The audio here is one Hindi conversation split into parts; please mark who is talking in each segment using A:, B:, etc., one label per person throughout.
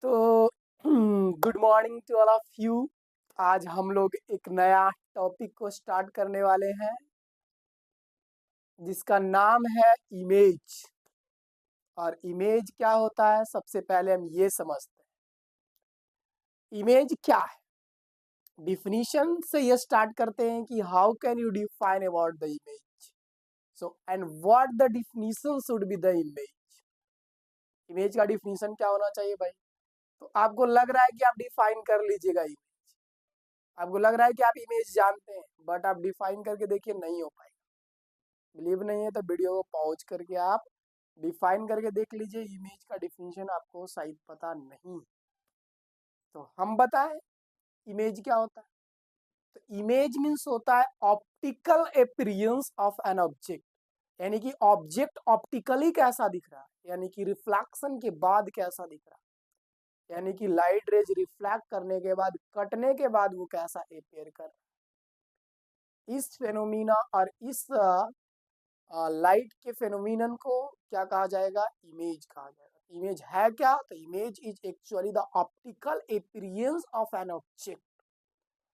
A: तो good morning to all of you. आज हम लोग एक नया टॉपिक को स्टार्ट करने वाले हैं जिसका नाम है इमेज। और इमेज क्या होता है, सबसे पहले हम ये समझते हैं इमेज क्या है। डिफिनीशन से ये स्टार्ट करते हैं कि how can you define about the image. So and what the definition should be the image. Image का डिफिनीशन क्या होना चाहिए भाई? तो आपको लग रहा है कि आप डिफाइन कर लीजिएगा इमेज, आपको लग रहा है कि आप इमेज जानते हैं, बट आप डिफाइन करके देखिए नहीं हो पाएगा। बिलीव नहीं है तो वीडियो को पॉज करके आप डिफाइन करके देख लीजिए। इमेज का डिफिनीशन आपको शायद पता नहीं। तो हम बताएं इमेज क्या होता है। तो इमेज मीन्स होता है optical appearance of an object, यानी कि ऑब्जेक्ट ऑप्टिकली कैसा दिख रहा है, यानी कि रिफ्लेक्शन के बाद कैसा दिख रहा है, यानी कि लाइट रेज रिफ्लेक्ट करने के बाद, कटने के बाद वो कैसा अपेयर कर रहा है। इस फेनोमिना और इस लाइट के फेनोमिनन को क्या कहा जाएगा? इमेज कहा जाएगा। इमेज है क्या? तो image is actually the optical appearance of an object.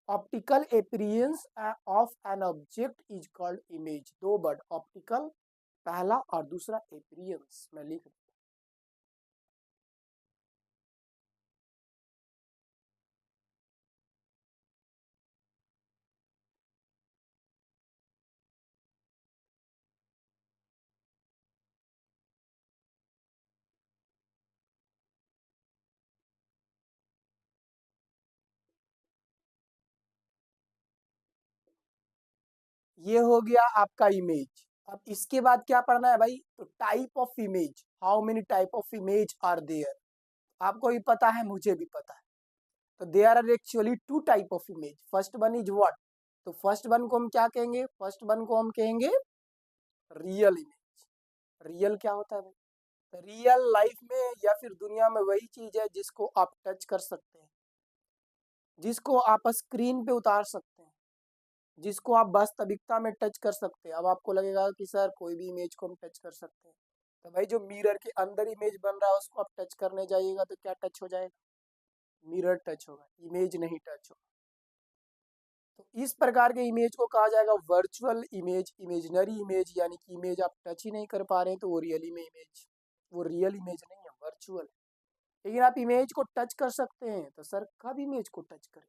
A: Optical appearance of an object is called image. दो वर्ड, ऑप्टिकल पहला और दूसरा अपीयरेंस मैं लिख दूं। ये हो गया आपका इमेज। अब इसके बाद क्या पढ़ना है भाई? तो type of image, how many type of image are there. आपको भी पता है, मुझे भी पता है। तो there are actually two type of image. First one is what? तो फर्स्ट वन को हम क्या कहेंगे? फर्स्ट वन को हम कहेंगे रियल इमेज। रियल क्या होता है भाई? तो रियल लाइफ में या फिर दुनिया में वही चीज है जिसको आप टच कर सकते हैं, जिसको आप स्क्रीन पे उतार सकते हैं, जिसको आप वास्तविकता में टच कर सकते हैं। अब आपको लगेगा कि सर कोई भी इमेज को हम टच कर सकते हैं। तो भाई जो मिरर के अंदर इमेज बन रहा है उसको आप टच करने जाइएगा तो क्या टच हो जाएगा? मिरर टच होगा, इमेज नहीं टच होगा। तो इस प्रकार के इमेज को कहा जाएगा वर्चुअल इमेज, इमेजिनरी इमेज, यानी कि इमेज आप टच ही नहीं कर पा रहे हैं तो वो रियली में इमेज, वो रियल इमेज नहीं है, वर्चुअल है। लेकिन आप इमेज को टच कर सकते हैं, तो सर कब इमेज को टच करें?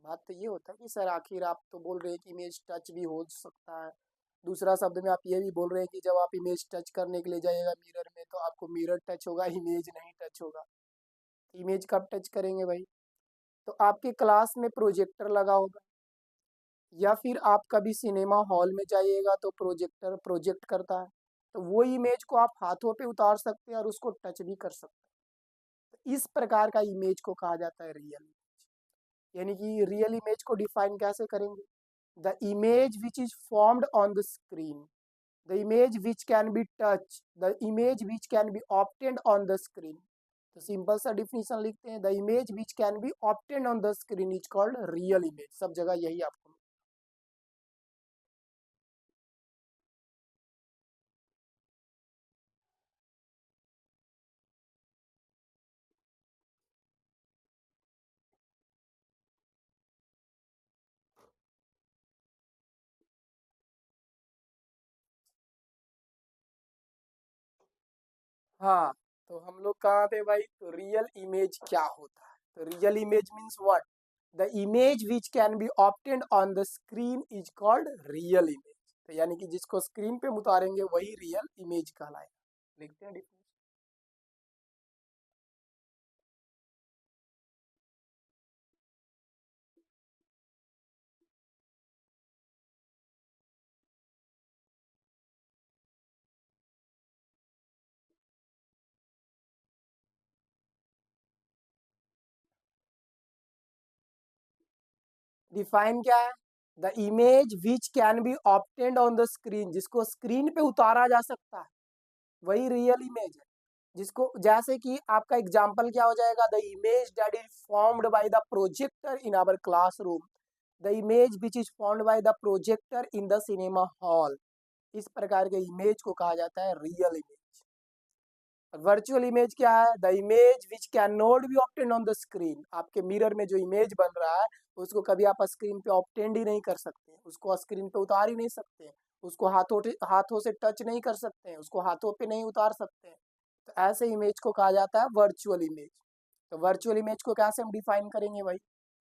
A: बात तो ये होता है कि सर आखिर आप तो बोल रहे हैं कि इमेज टच भी हो सकता है। दूसरा शब्द में आप ये भी बोल रहे हैं कि जब आप इमेज टच करने के लिए जाइएगा मिरर में तो आपको मिरर टच होगा, इमेज नहीं टच होगा। इमेज कब टच करेंगे भाई? तो आपके क्लास में प्रोजेक्टर लगा होगा, या फिर आप कभी सिनेमा हॉल में जाइएगा तो प्रोजेक्टर प्रोजेक्ट करता है, तो वो इमेज को आप हाथों पे उतार सकते हैं और उसको टच भी कर सकते हैं। तो इस प्रकार का इमेज को कहा जाता है रियल इमेज। यानी कि रियल इमेज को डिफाइन कैसे करेंगे? The image which is formed on the screen, the image which can be touch, the image which can be obtained on the screen. तो सिंपल सा डिफिनीशन लिखते हैं, the image which can be obtained on the screen is called real image. सब जगह यही आपको। हाँ, तो हम लोग कहाँ थे भाई? तो रियल इमेज क्या होता है? तो real image means what? The image which can be obtained on the screen is called real image. तो यानी कि जिसको स्क्रीन पे उतारेंगे वही रियल इमेज कहलाएगा। लिखते हैं डिफरेंस। डिफाइन क्या है? The image which can be obtained on the screen, जिसको स्क्रीन पे उतारा जा सकता है वही रियल इमेज है। जिसको, जैसे कि आपका एग्जाम्पल क्या हो जाएगा? The image that is formed by the projector in our classroom, the image which is formed by the projector in the cinema hall. इस प्रकार के इमेज को कहा जाता है रियल इमेज। वर्चुअल इमेज क्या है? The image which can not be obtain on the screen. आपके मिरर में जो इमेज बन रहा है उसको कभी आप स्क्रीन पे ऑब्टेन ही नहीं कर सकते, उसको स्क्रीन पे उतार ही नहीं सकते, उसको हाथों से टच नहीं कर सकते हैं, उसको हाथों पे नहीं उतार सकते हैं। तो ऐसे इमेज को कहा जाता है वर्चुअल इमेज। तो वर्चुअल इमेज को कैसे हम डिफाइन करेंगे भाई?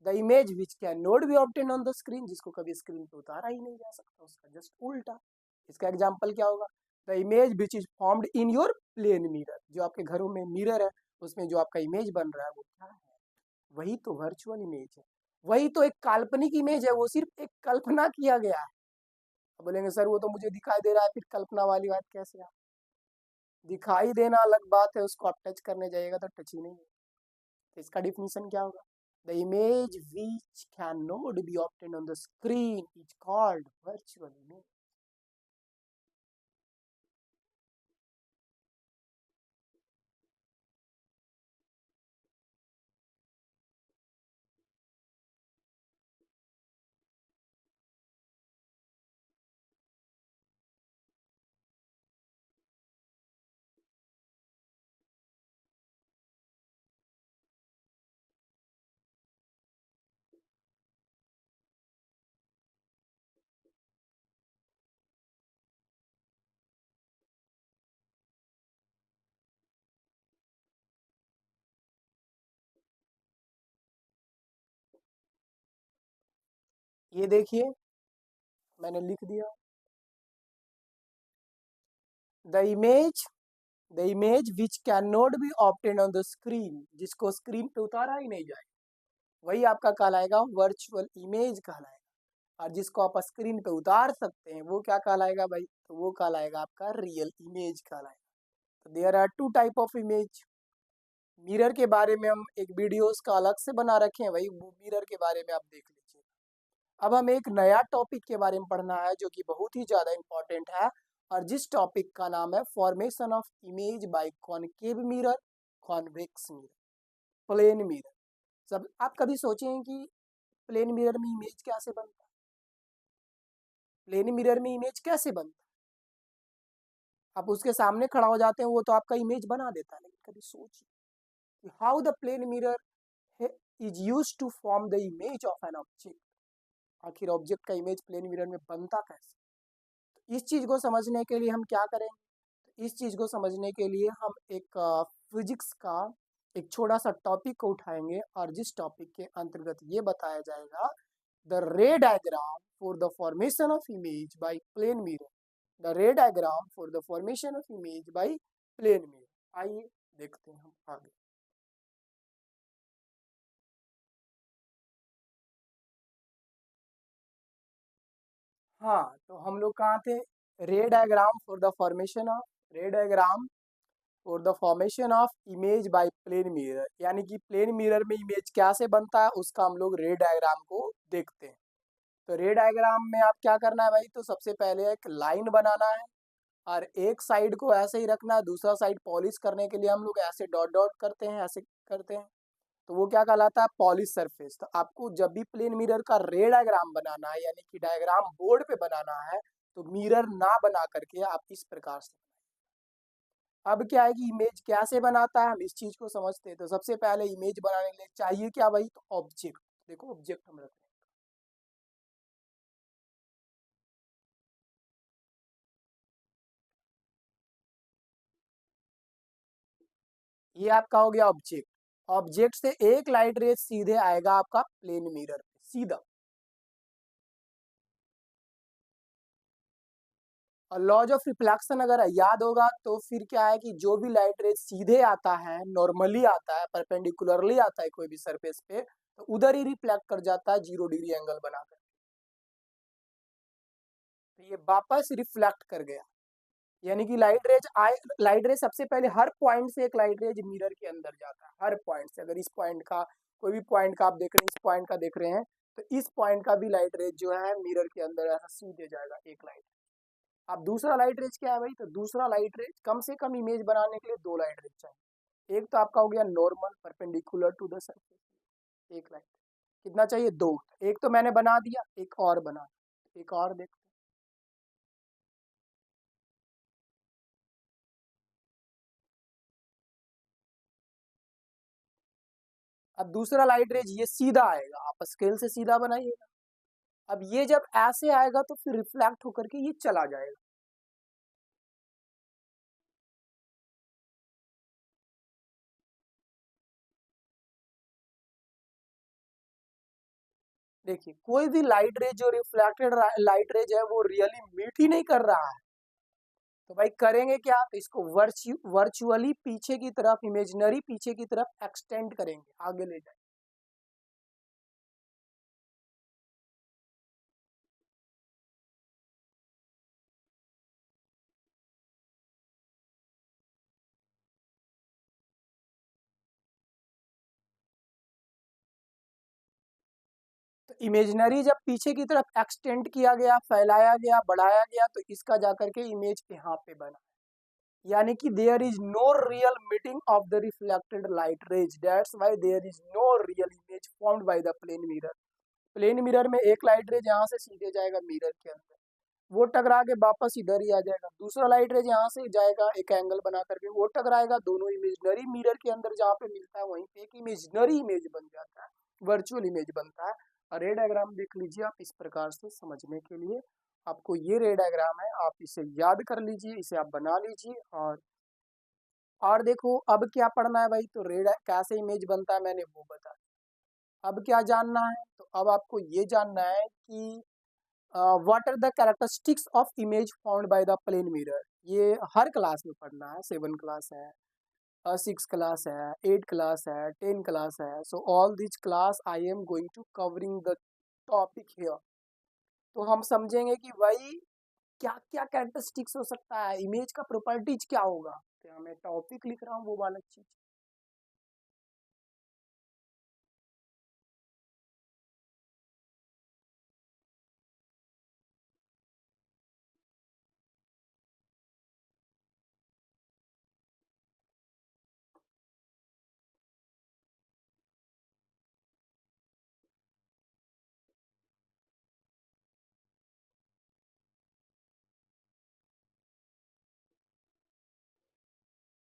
A: The image which can not be obtain on the screen, जिसको कभी स्क्रीन पे उतारा ही नहीं जा सकता, उसका जस्ट उल्टा। इसका एग्जाम्पल क्या होगा? The image which is formed in your plane mirror, जो आपके घरों में मिरर है उसमें जो आपका इमेज बन रहा है वो क्या है? वही तो वर्चुअल इमेज है, वही तो एक काल्पनिक इमेज है, वो सिर्फ एक कल्पना किया गया है। अब बोलेंगे सर वो तो मुझे दिखाई दे रहा है, फिर कल्पना वाली बात कैसे आ? दिखाई देना अलग बात है, उसको आप टच करने जाइएगा तो टच ही नहीं है। तो इसका डिफिनीशन क्या होगा? The image which can not be obtain on the screen is called virtual image. ये देखिए मैंने लिख दिया, the image the image which can not be obtain on the screen, जिसको स्क्रीन पे उतारा ही नहीं जाए वही आपका कहलाएगा वर्चुअल इमेज कहलाएगा। और जिसको आप स्क्रीन पे उतार सकते हैं वो क्या कहलाएगा भाई? तो वो कहलाएगा आपका रियल इमेज कहलाएगा। तो there are two type of image. Mirror के बारे में हम एक वीडियोस का अलग से बना रखे हैं भाई, वो मिरर के बारे में आप देख लीजिए। अब हम एक नया टॉपिक के बारे में पढ़ना है जो कि बहुत ही ज़्यादा इम्पोर्टेंट है, और जिस टॉपिक का नाम है formation of image by concave mirror, convex mirror, plane mirror. सब आप कभी सोचे हैं कि प्लेन मिरर में इमेज कैसे बनता है? प्लेन मिरर में इमेज कैसे बनता है? आप उसके सामने खड़ा हो जाते हैं वो तो आपका इमेज बना देता है, लेकिन कभी सोचिए how the plane mirror is used to form the image of an object. आखिर ऑब्जेक्ट का इमेज प्लेन मिरर में बनता कैसे? तो इस चीज को समझने के लिए हम क्या करेंगे? तो इस चीज को समझने के लिए हम एक फिजिक्स का एक छोटा सा टॉपिक को उठाएंगे, और जिस टॉपिक के अंतर्गत ये बताया जाएगा the ray diagram for the formation of image by plane mirror. The ray diagram for the formation of image by plane mirror. आइए देखते हैं हम आगे। हाँ तो हम लोग कहाँ थे? Ray diagram for the formation of ray diagram for the formation of image by plane mirror, यानी कि प्लेन मिरर में इमेज कैसे बनता है उसका हम लोग रे डायग्राम को देखते हैं। तो रे डायग्राम में आप क्या करना है भाई? तो सबसे पहले एक लाइन बनाना है, और एक साइड को ऐसे ही रखना है, दूसरा साइड पॉलिश करने के लिए हम लोग ऐसे डॉट डॉट करते हैं, ऐसे करते हैं। तो वो क्या कहलाता है? Polish surface. तो आपको जब भी प्लेन मिरर का रे डायग्राम बनाना है, यानी कि डायग्राम बोर्ड पे बनाना है, तो मिरर ना बना करके आप इस प्रकार से। अब क्या है कि इमेज कैसे बनाता है हम इस चीज को समझते हैं। तो सबसे पहले इमेज बनाने के लिए चाहिए क्या भाई? तो ऑब्जेक्ट। देखो ऑब्जेक्ट हम रख रहे हैं, ये आपका हो गया ऑब्जेक्ट। ऑब्जेक्ट से एक लाइट रेज सीधे आएगा आपका प्लेन मिरर पे सीधा। और लॉज ऑफ रिफ्लेक्शन अगर याद होगा तो फिर क्या है कि जो भी लाइट रेज सीधे आता है, नॉर्मली आता है, परपेंडिकुलरली आता है कोई भी सरफेस पे, तो उधर ही रिफ्लेक्ट कर जाता है 0 डिग्री एंगल बनाकर। तो ये वापस रिफ्लेक्ट कर गया, यानी कि लाइट रेज सबसे पहले हर पॉइंट से एक लाइट रेज मिरर के अंदर जाता है। हर पॉइंट से, अगर इस पॉइंट का कोई भी पॉइंट का आप देख रहे हैं, इस पॉइंट का देख रहे हैं, तो इस पॉइंट का भी लाइट रेज जो है मिरर के अंदर ऐसा सीधे जाएगा एक लाइट। अब दूसरा लाइट रेज क्या है भाई? तो दूसरा लाइट रेज कम से कम इमेज बनाने के लिए दो लाइट रेज चाहिए। एक तो आपका हो गया normal perpendicular to the surface, एक लाइट। कितना चाहिए? दो। एक तो मैंने बना दिया, एक और बना, एक और देख। अब दूसरा लाइट रेज ये सीधा आएगा, आप स्केल से सीधा बनाइएगा। अब ये जब ऐसे आएगा तो फिर रिफ्लेक्ट होकर के ये चला जाएगा। देखिए कोई भी लाइट रेज जो रिफ्लेक्टेड लाइट रेज है वो रियली मीट ही नहीं कर रहा है, तो भाई करेंगे क्या, तो इसको वर्चुअली पीछे की तरफ, इमेजिनरी पीछे की तरफ एक्सटेंड करेंगे, आगे ले जाएंगे। तो इमेजिनरी जब पीछे की तरफ एक्सटेंड किया गया, फैलाया गया, बढ़ाया गया, तो इसका जाकर के इमेज यहाँ पे बना, यानी कि there is no real meeting of the reflected light rays, that's why there is no real image formed by the plane mirror. Plane mirror में एक लाइट रेज यहाँ से सीधे जाएगा मिरर के अंदर, वो टकरा के वापस इधर ही आ जाएगा, दूसरा लाइट रेज यहाँ से जाएगा एक एंगल बना करके, वो टकराएगा, दोनों इमेजिनरी मिरर के अंदर जहाँ पे मिलता है वहीं पे एक इमेजिनरी इमेज बन जाता है, वर्चुअल इमेज बनता है। और रे डायग्राम देख लीजिए आप, इस प्रकार से समझने के लिए आपको ये रे डायग्राम है, आप इसे याद कर लीजिए, इसे आप बना लीजिए। और देखो अब क्या पढ़ना है भाई, तो रे कैसे इमेज बनता है मैंने वो बता, अब क्या जानना है, तो अब आपको ये जानना है कि what are the characteristics of image found by the plane mirror. ये हर क्लास में पढ़ना है, 7 क्लास है, 6 क्लास है, 8 क्लास है, 10 क्लास है, so all this class I am going to covering the topic here. तो हम समझेंगे कि भाई क्या क्या कैरेक्टरिस्टिक्स हो सकता है, इमेज का प्रॉपर्टीज क्या होगा, तो मैं टॉपिक लिख रहा हूँ वो वाला चीज।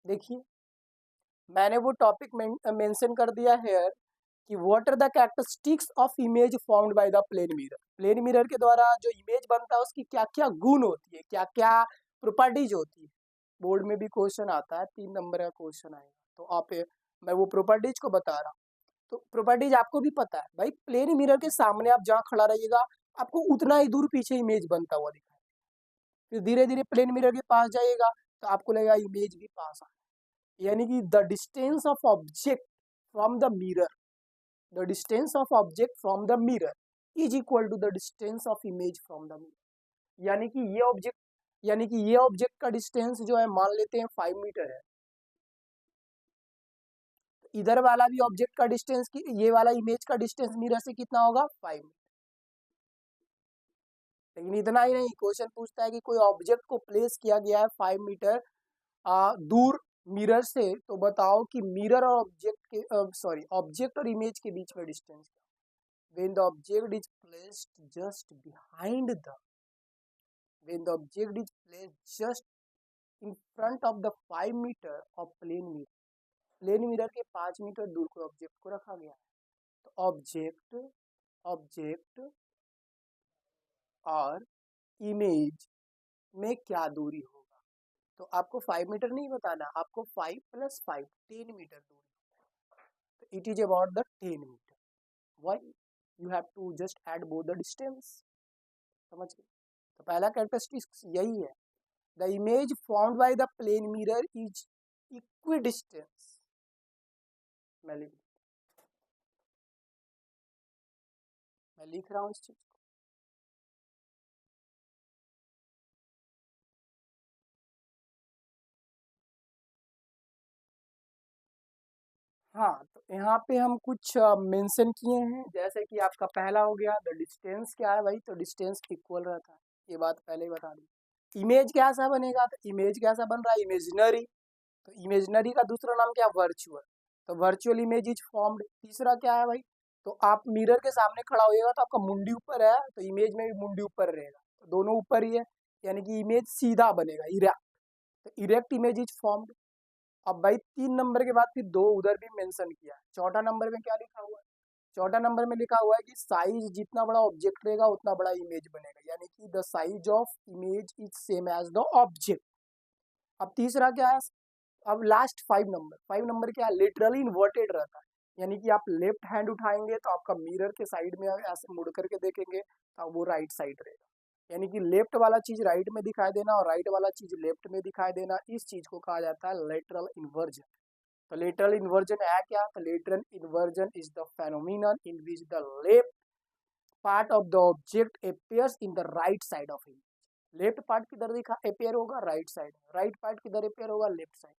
A: देखिए मैंने वो टॉपिक मेंशन कर दिया है कि what are the characteristics of image formed by the plane mirror. Plane mirror के द्वारा जो इमेज बनता है उसकी क्या क्या गुण होती है, क्या क्या प्रॉपर्टीज होती है, बोर्ड में भी क्वेश्चन आता है, 3 नंबर का क्वेश्चन आएगा, तो आप मैं वो प्रॉपर्टीज को बता रहा हूँ। तो प्रॉपर्टीज आपको भी पता है भाई, प्लेन मिरर के सामने आप जहाँ खड़ा रहिएगा आपको उतना ही दूर पीछे इमेज बनता हुआ दिखाई, फिर धीरे धीरे प्लेन मिरर के पास जाइएगा तो आपको लगेगा इमेज भी पास आ, यानी कि the distance of object from the mirror, the distance of object from the mirror is equal to the distance of image from the mirror। यानी कि ये ऑब्जेक्ट का डिस्टेंस जो है मान लेते हैं 5 मीटर है, इधर वाला भी ऑब्जेक्ट का डिस्टेंस की, ये वाला इमेज का डिस्टेंस मिरर से कितना होगा 5 मीटर। लेकिन इतना ही नहीं, क्वेश्चन पूछता है कि कोई ऑब्जेक्ट को प्लेस किया गया है 5 मीटर दूर मिरर से, तो बताओ कि मिरर और ऑब्जेक्ट के ऑब्जेक्ट और इमेज के बीच में डिस्टेंस क्या। when the object is placed just behind the when the object is placed just in front of the 5 meter of plane mirror के 5 मीटर दूर को ऑब्जेक्ट को रखा गया है, तो ऑब्जेक्ट और इमेज में क्या दूरी होगा, तो आपको 5 मीटर नहीं बताना, आपको 5 + 5 10 मीटर दूरी, तो it is about the 10 meter. Why you have to just add both the distance, समझ गए। तो पहला कैरेक्टरिस्टिक्स यही है, the image formed by the plane mirror is equidistance. मैं लिख रहा हूँ इस चीज को। हाँ तो यहाँ पे हम कुछ मेंशन किए हैं, जैसे कि आपका पहला हो गया द डिस्टेंस क्या है भाई, तो डिस्टेंस इक्वल रहता है, ये बात पहले ही बता दी। इमेज कैसा बनेगा, तो इमेज कैसा बन रहा है इमेजिनरी, तो इमेजिनरी का दूसरा नाम क्या है वर्चुअल, तो वर्चुअल इमेज इज फॉर्म्ड। तीसरा क्या है भाई, तो आप मिरर के सामने खड़ा होइएगा तो आपका मुंडी ऊपर है, तो इमेज में भी मुंडी ऊपर रहेगा, तो दोनों ऊपर ही है, यानी कि इमेज सीधा बनेगा, इरेक्ट, तो इरेक्ट इमेज इज फॉर्म्ड। अब भाई 3 नंबर के बाद फिर 2 उधर भी मेंशन किया है। चौथा नंबर में क्या लिखा हुआ है? चौथा नंबर में लिखा हुआ है कि साइज जितना बड़ा ऑब्जेक्ट रहेगा उतना बड़ा इमेज बनेगा, यानी कि the size of image is same as the object. अब तीसरा क्या है? अब लास्ट 5 नंबर क्या है? लिटरली इन्वर्टेड रहता है, यानी कि आप लेफ्ट हैंड उठाएंगे तो आपका मिरर के साइड में ऐसे मुड़ करके देखेंगे तो वो राइट साइड रहेगा, यानी कि लेफ्ट वाला चीज राइट में दिखाई देना और राइट वाला चीज लेफ्ट में दिखाई देना, इस चीज को कहा जाता है लेटरल इन्वर्जन। तो लेटरल इन्वर्जन है क्या? तो lateral inversion is the phenomenon in which the left part of the object appears in the right side of image. Left part किधर दिखा अपियर होगा? राइट साइड में। राइट पार्ट किधर अपियर होगा? Left side.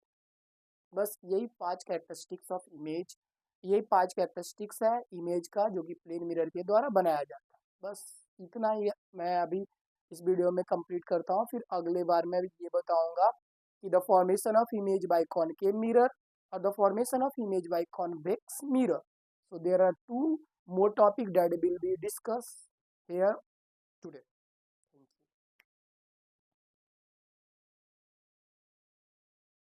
A: बस यही 5 कैरेक्टरिस्टिक्स ऑफ इमेज, यही 5 कैरेक्टरिस्टिक्स है इमेज का जो कि प्लेन मिरर के द्वारा बनाया जाता है। बस इतना ही मैं अभी इस वीडियो में कंप्लीट करता हूँ, फिर अगले बार मैं ये बताऊंगा कि the formation of image by concave mirror और the formation of image by convex mirror. So there are 2 more topics that will be discussed here today.